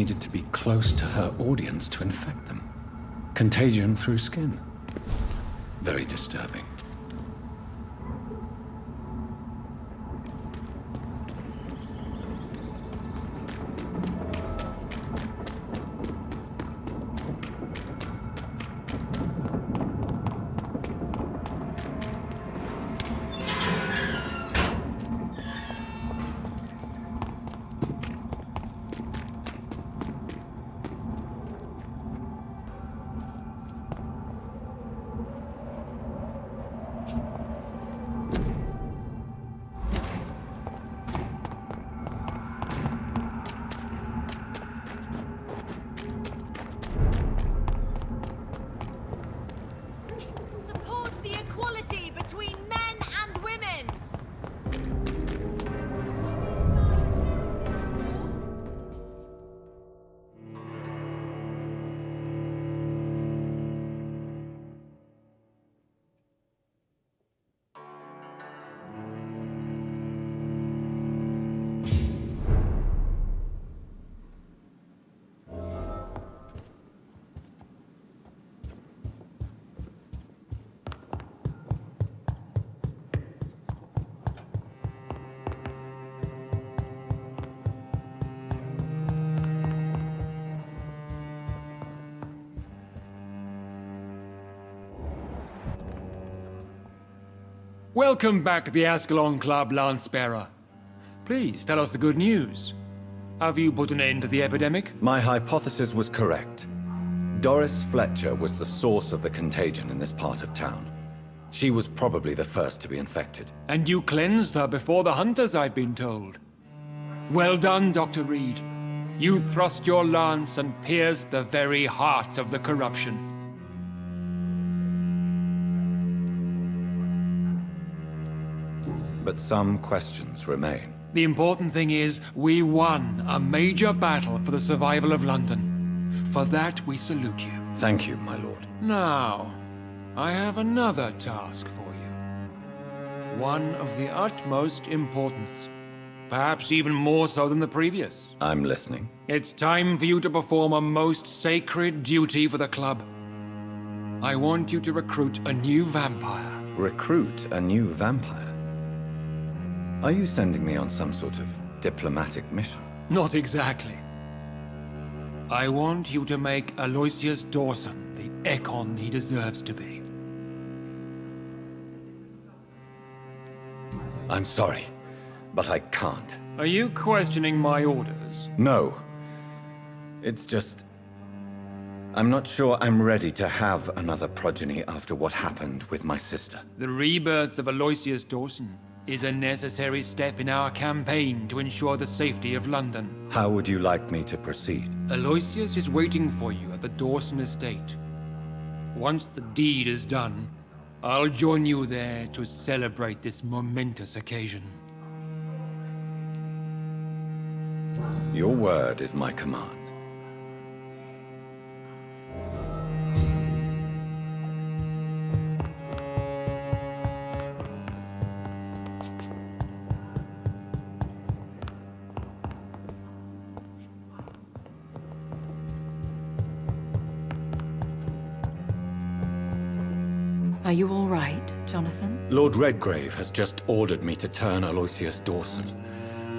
needed to be close to her audience to infect them. Contagion through skin. Very disturbing. Welcome back to the Ascalon Club, Lance-Bearer. Please, tell us the good news. Have you put an end to the epidemic? My hypothesis was correct. Doris Fletcher was the source of the contagion in this part of town. She was probably the first to be infected. And you cleansed her before the hunters, I've been told. Well done, Dr. Reed. You thrust your lance and pierced the very heart of the corruption. But some questions remain. The important thing is, we won a major battle for the survival of London. For that, we salute you. Thank you, my lord. Now, I have another task for you. One of the utmost importance. Perhaps even more so than the previous. I'm listening. It's time for you to perform a most sacred duty for the club. I want you to recruit a new vampire. Recruit a new vampire? Are you sending me on some sort of diplomatic mission? Not exactly. I want you to make Aloysius Dawson the Ekon he deserves to be. I'm sorry, but I can't. Are you questioning my orders? No. It's just... I'm not sure I'm ready to have another progeny after what happened with my sister. The rebirth of Aloysius Dawson is a necessary step in our campaign to ensure the safety of London. How would you like me to proceed? Aloysius is waiting for you at the Dawson estate. Once the deed is done, I'll join you there to celebrate this momentous occasion. Your word is my command. Are you all right, Jonathan? Lord Redgrave has just ordered me to turn Aloysius Dawson,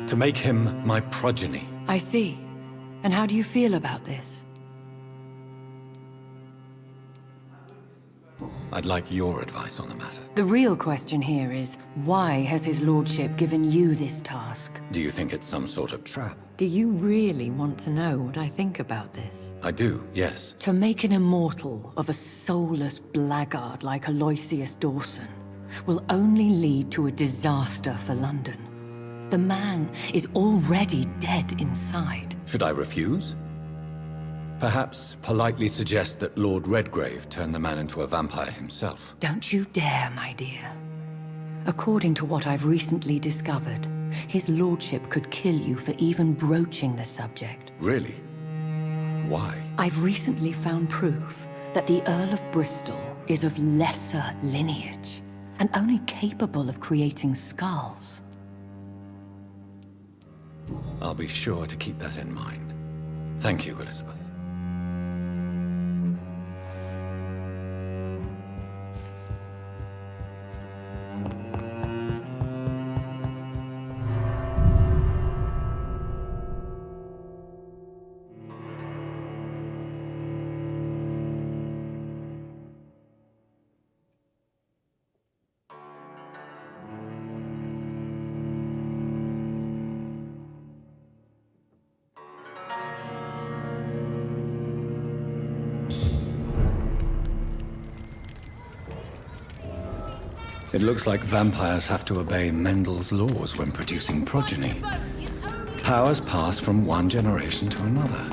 to make him my progeny. I see. And how do you feel about this? I'd like your advice on the matter. The real question here is, why has his lordship given you this task? Do you think it's some sort of trap? Do you really want to know what I think about this? I do, yes. To make an immortal of a soulless blackguard like Aloysius Dawson will only lead to a disaster for London. The man is already dead inside. Should I refuse? Perhaps politely suggest that Lord Redgrave turn the man into a vampire himself. Don't you dare, my dear. According to what I've recently discovered, his lordship could kill you for even broaching the subject. Really? Why? I've recently found proof that the Earl of Bristol is of lesser lineage and only capable of creating skulls. I'll be sure to keep that in mind. Thank you, Elizabeth. It looks like vampires have to obey Mendel's laws when producing progeny. Powers pass from one generation to another.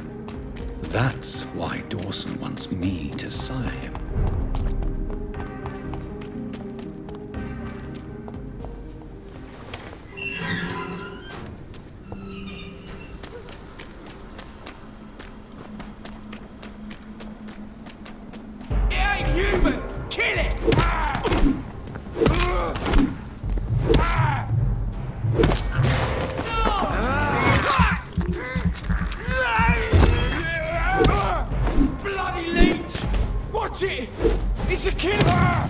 That's why Dawson wants me to sire him. It ain't human! Kill it! Bloody leech! Watch it! It's a killer!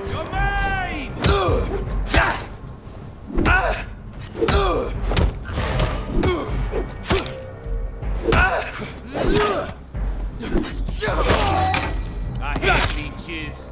You're mine! I hate leeches.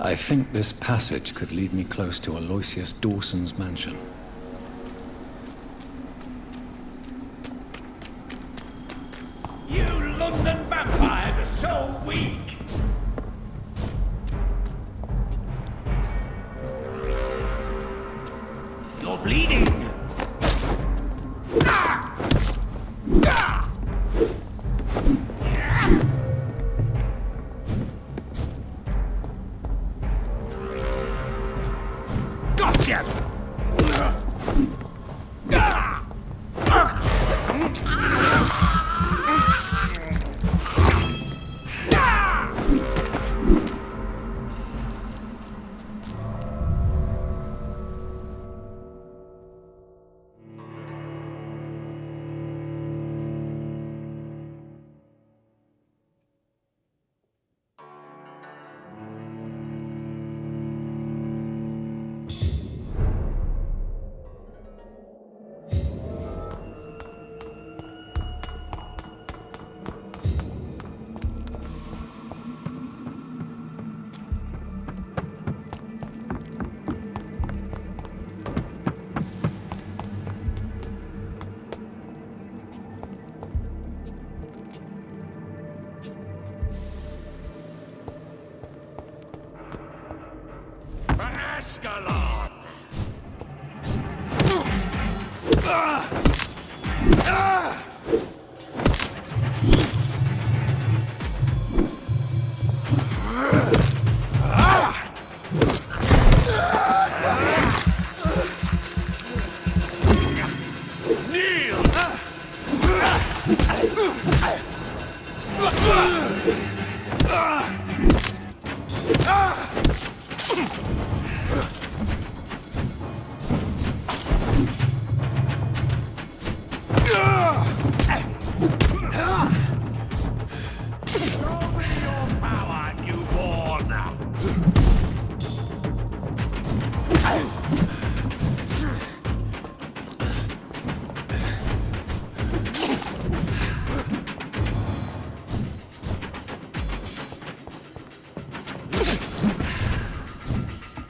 I think this passage could lead me close to Aloysius Dawson's mansion. You London vampires are so weak! You're bleeding! Gotcha!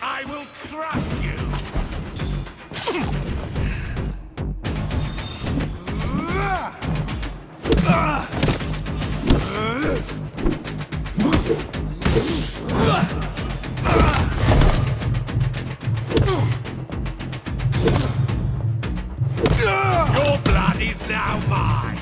I will crush you! Your blood is now mine!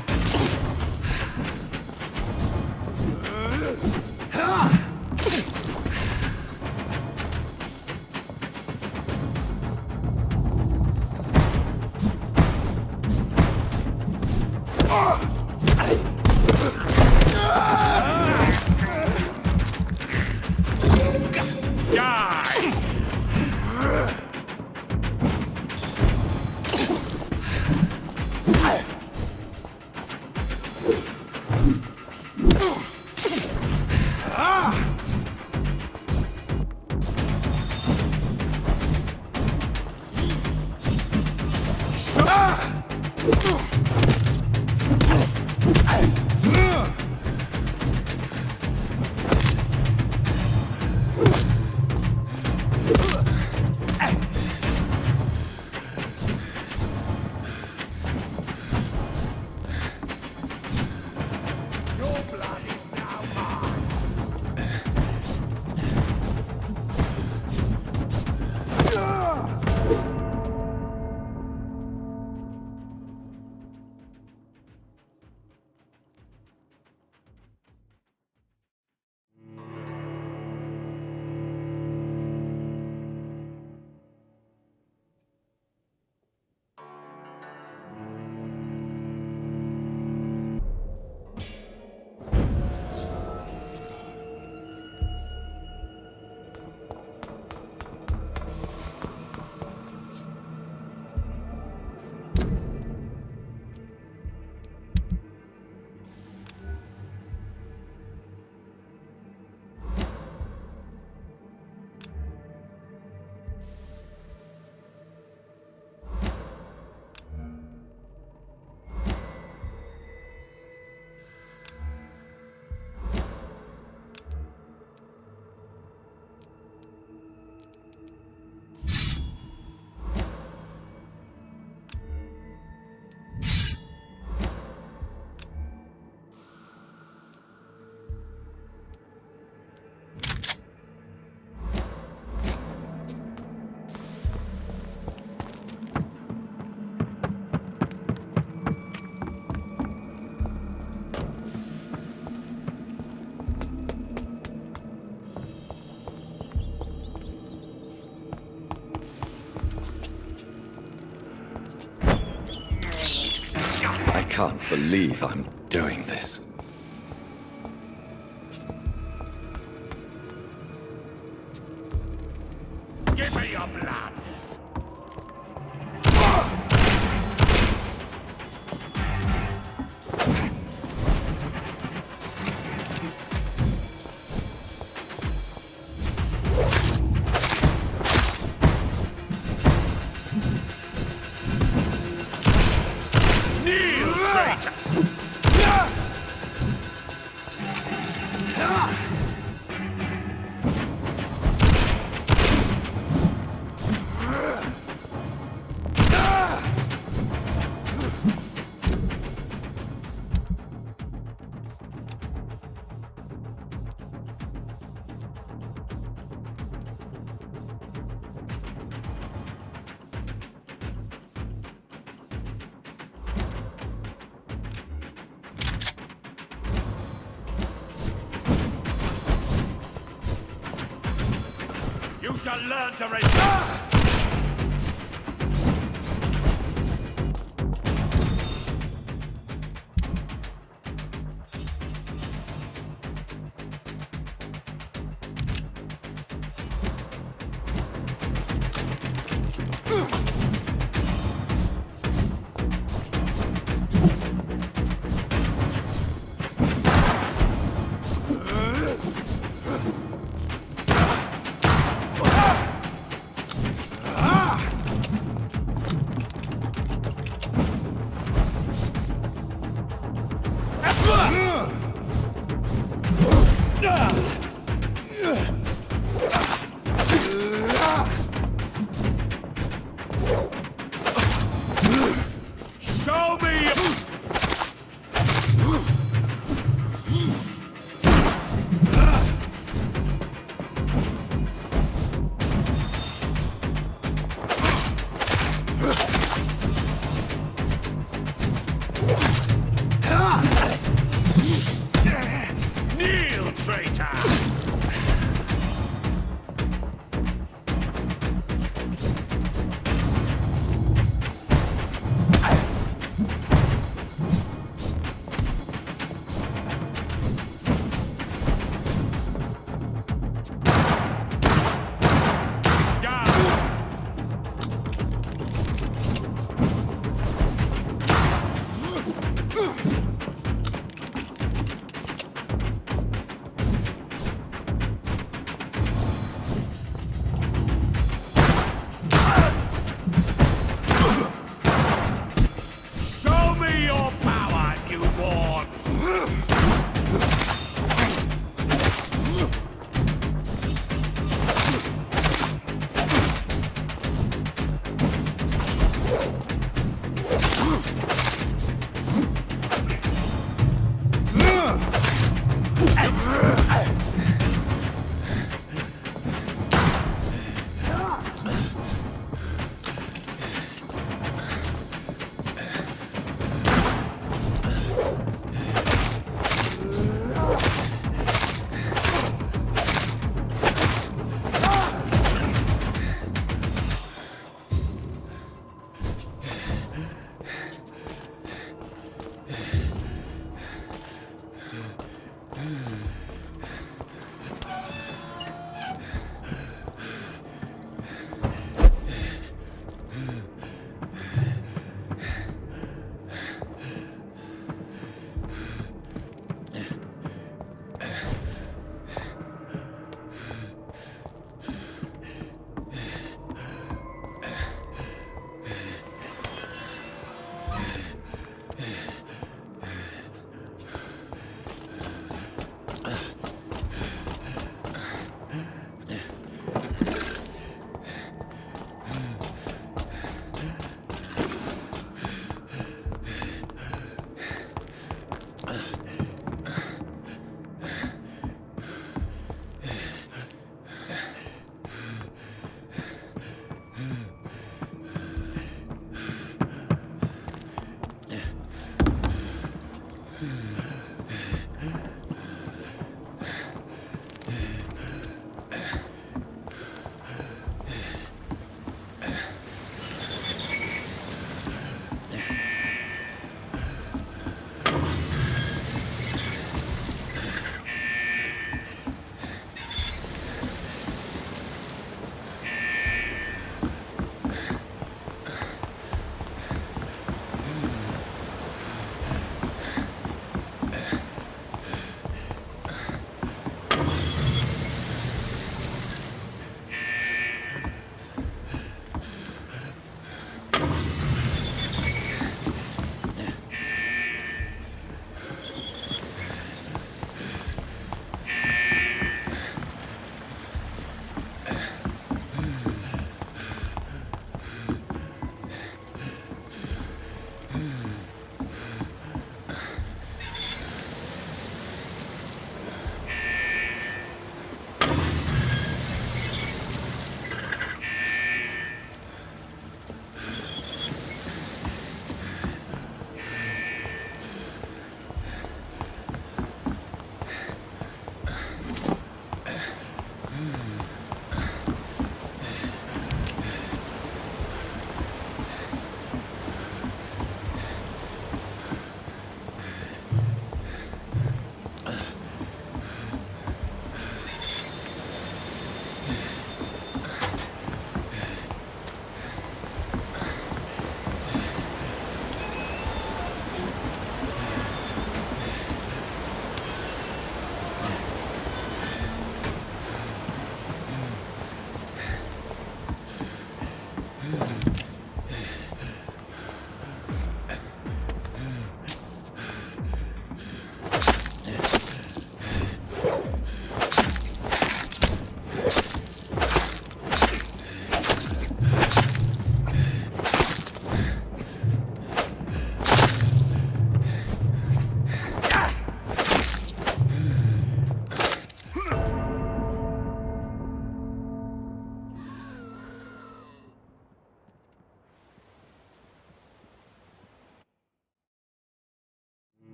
I can't believe I'm doing this. Give me your blood! Kneel, traitor! You shall learn to resist! Show me! Kneel, traitor! Show me your power, newborn!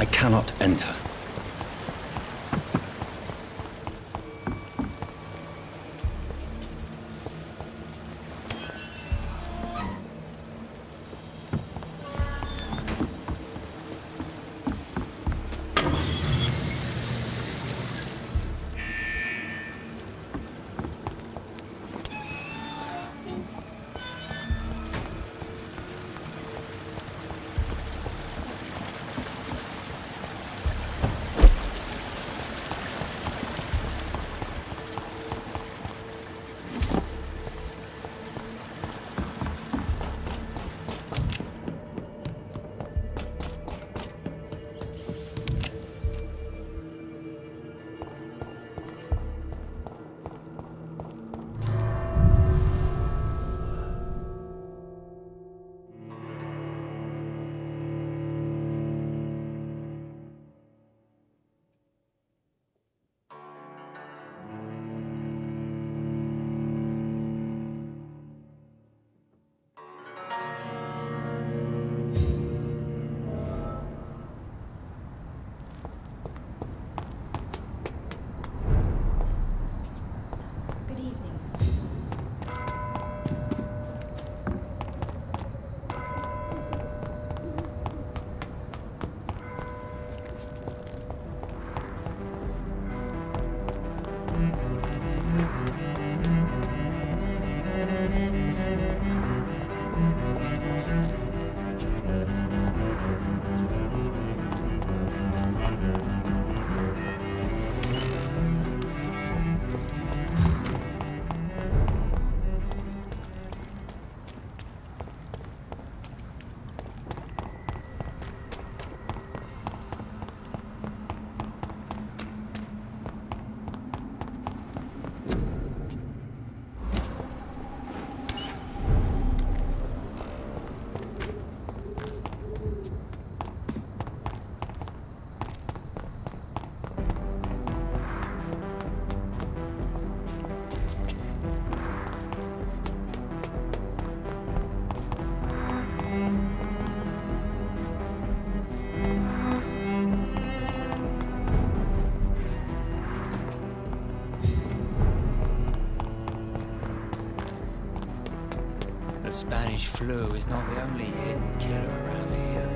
I cannot enter. Good evening. The Spanish flu is not the only hidden killer around here.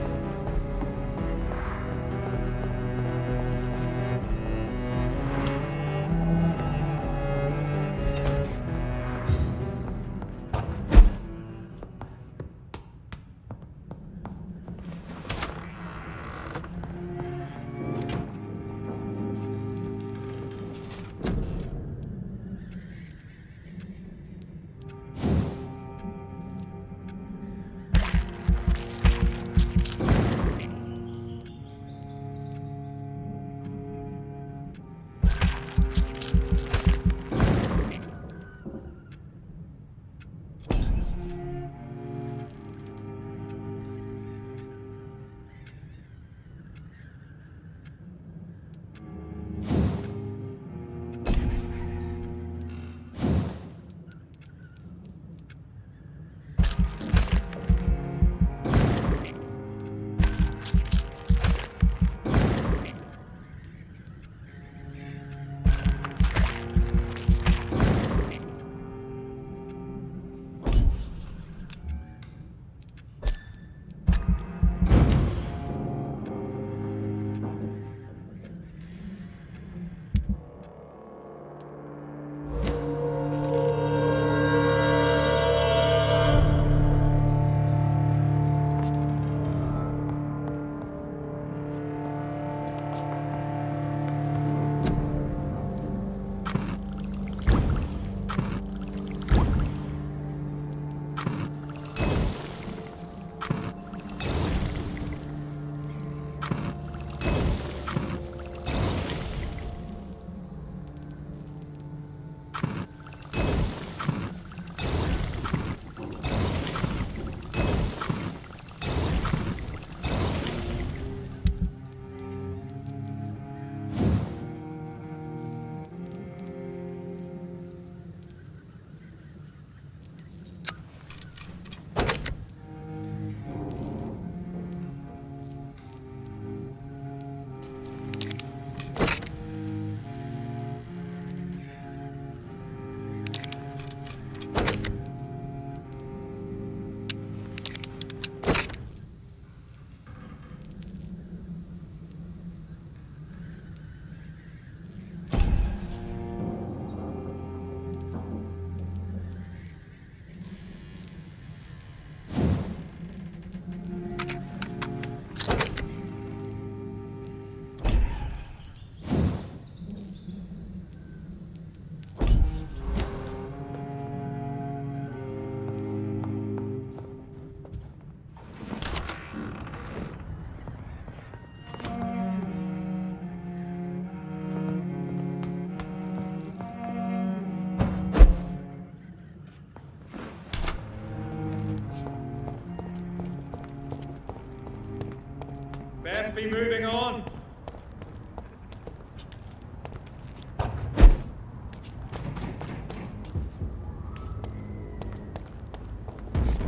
Best be moving on.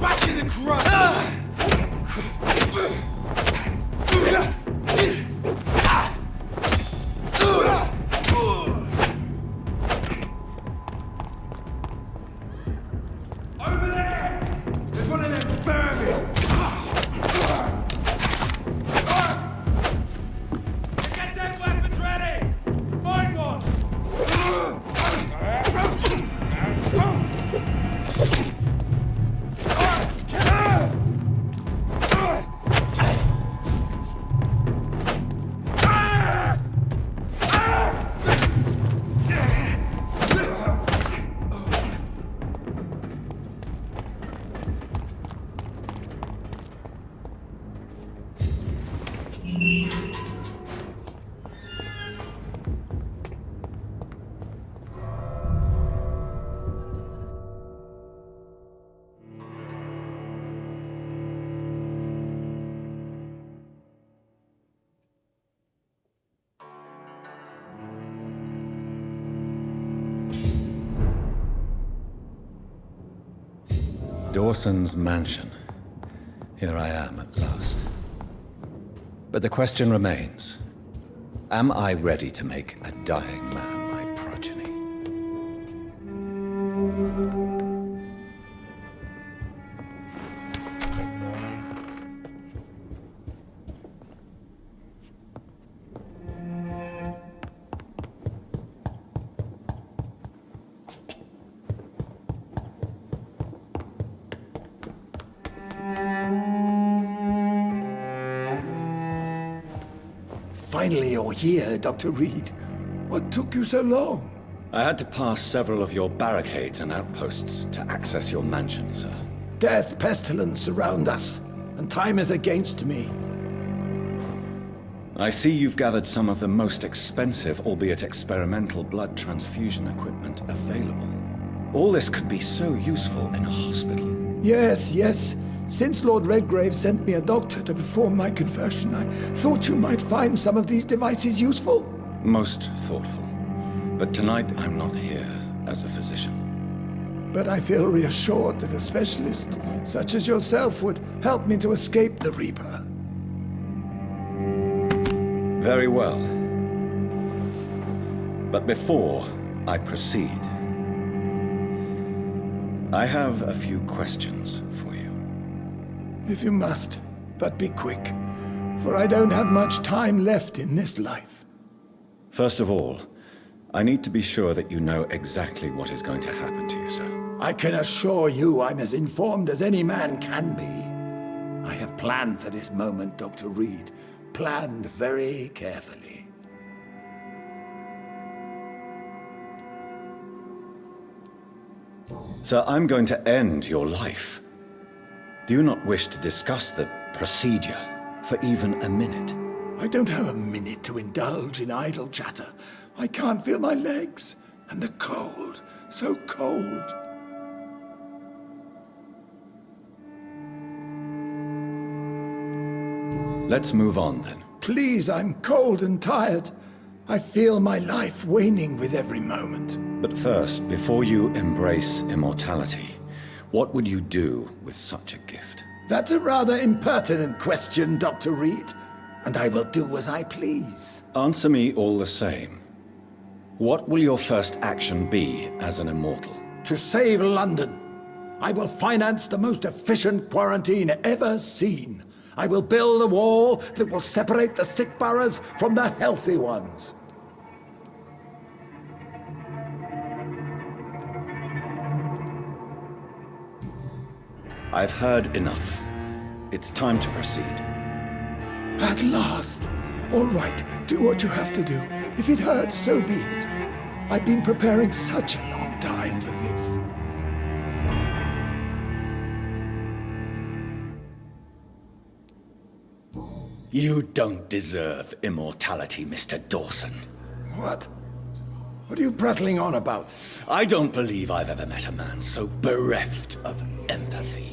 Back in the crowd! Over there! There's one of them vermin! Get them weapons ready! Find one! Dawson's mansion. Here I am at last. But the question remains, am I ready to make a dying man my progeny? Finally, you're here, Dr. Reed. What took you so long? I had to pass several of your barricades and outposts to access your mansion, sir. Death, pestilence surround us, and time is against me. I see you've gathered some of the most expensive, albeit experimental, blood transfusion equipment available. All this could be so useful in a hospital. Yes, yes. Since Lord Redgrave sent me a doctor to perform my conversion, I thought you might find some of these devices useful. Most thoughtful. But tonight I'm not here as a physician. But I feel reassured that a specialist such as yourself would help me to escape the Reaper. Very well. But before I proceed, I have a few questions for you. If you must, but be quick, for I don't have much time left in this life. First of all, I need to be sure that you know exactly what is going to happen to you, sir. I can assure you I'm as informed as any man can be. I have planned for this moment, Dr. Reed. Planned very carefully. Sir, I'm going to end your life. Do you not wish to discuss the procedure for even a minute? I don't have a minute to indulge in idle chatter. I can't feel my legs. And the cold, so cold. Let's move on then. Please, I'm cold and tired. I feel my life waning with every moment. But first, before you embrace immortality, what would you do with such a gift? That's a rather impertinent question, Dr. Reed. And I will do as I please. Answer me all the same. What will your first action be as an immortal? To save London, I will finance the most efficient quarantine ever seen. I will build a wall that will separate the sick boroughs from the healthy ones. I've heard enough. It's time to proceed. At last. All right, do what you have to do. If it hurts, so be it. I've been preparing such a long time for this. You don't deserve immortality, Mr. Dawson. What? What are you prattling on about? I don't believe I've ever met a man so bereft of empathy.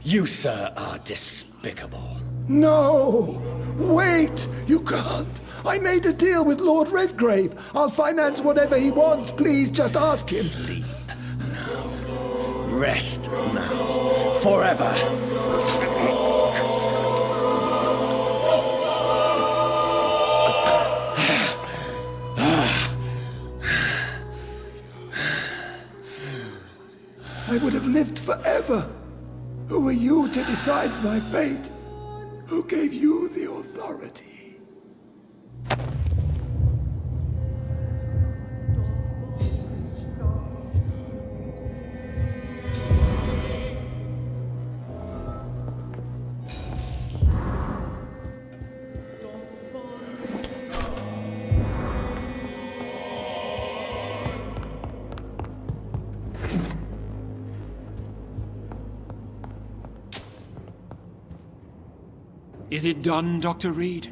You, sir, are despicable. No! Wait! You can't! I made a deal with Lord Redgrave. I'll finance whatever he wants. Please, just ask him. Sleep now. Rest now. Forever. I would have lived forever. Who are you to decide my fate? Who gave you the authority? Is it done, Dr. Reed?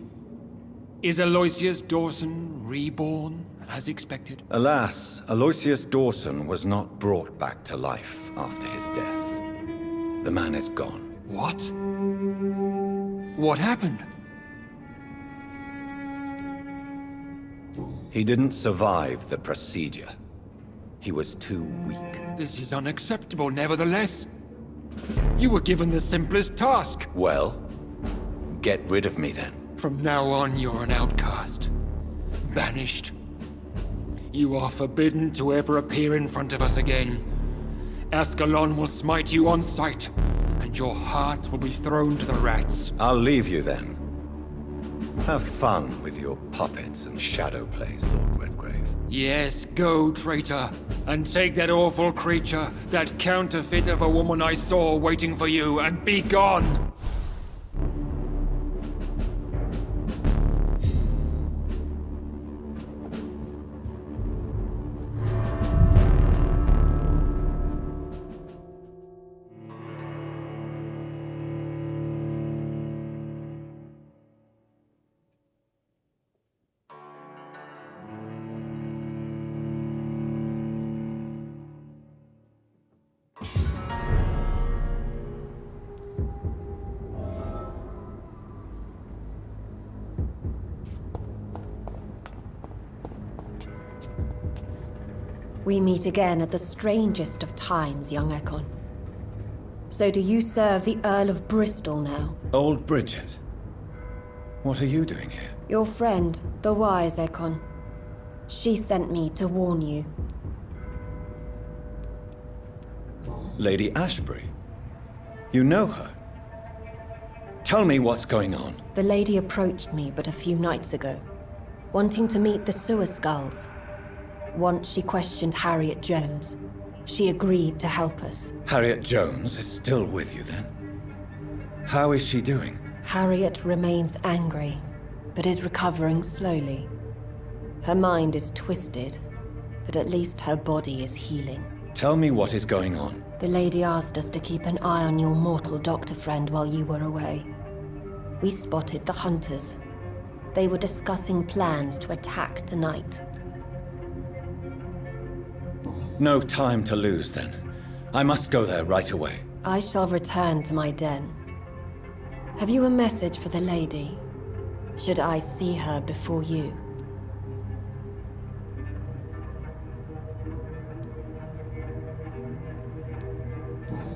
Is Aloysius Dawson reborn, as expected? Alas, Aloysius Dawson was not brought back to life after his death. The man is gone. What? What happened? He didn't survive the procedure. He was too weak. This is unacceptable, nevertheless. You were given the simplest task. Well, get rid of me then. From now on, you're an outcast. Banished. You are forbidden to ever appear in front of us again. Ascalon will smite you on sight, and your heart will be thrown to the rats. I'll leave you then. Have fun with your puppets and shadow plays, Lord Redgrave. Yes, go, traitor, and take that awful creature, that counterfeit of a woman I saw waiting for you, and be gone! We meet again at the strangest of times, young Ekon. So do you serve the Earl of Bristol now? Old Bridget. What are you doing here? Your friend, the wise Ekon. She sent me to warn you. Lady Ashbury? You know her? Tell me what's going on. The lady approached me but a few nights ago, wanting to meet the sewer skulls. Once she questioned Harriet Jones. She agreed to help us. Harriet Jones is still with you then? How is she doing? Harriet remains angry, but is recovering slowly. Her mind is twisted, but at least her body is healing. Tell me what is going on. The lady asked us to keep an eye on your mortal doctor friend while you were away. We spotted the hunters. They were discussing plans to attack tonight. No time to lose then. I must go there right away. I shall return to my den. Have you a message for the lady? Should I see her before you?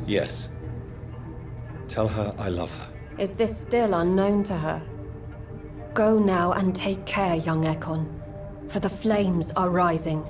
Yes. Tell her I love her. Is this still unknown to her? Go now and take care, young Ekon, for the flames are rising.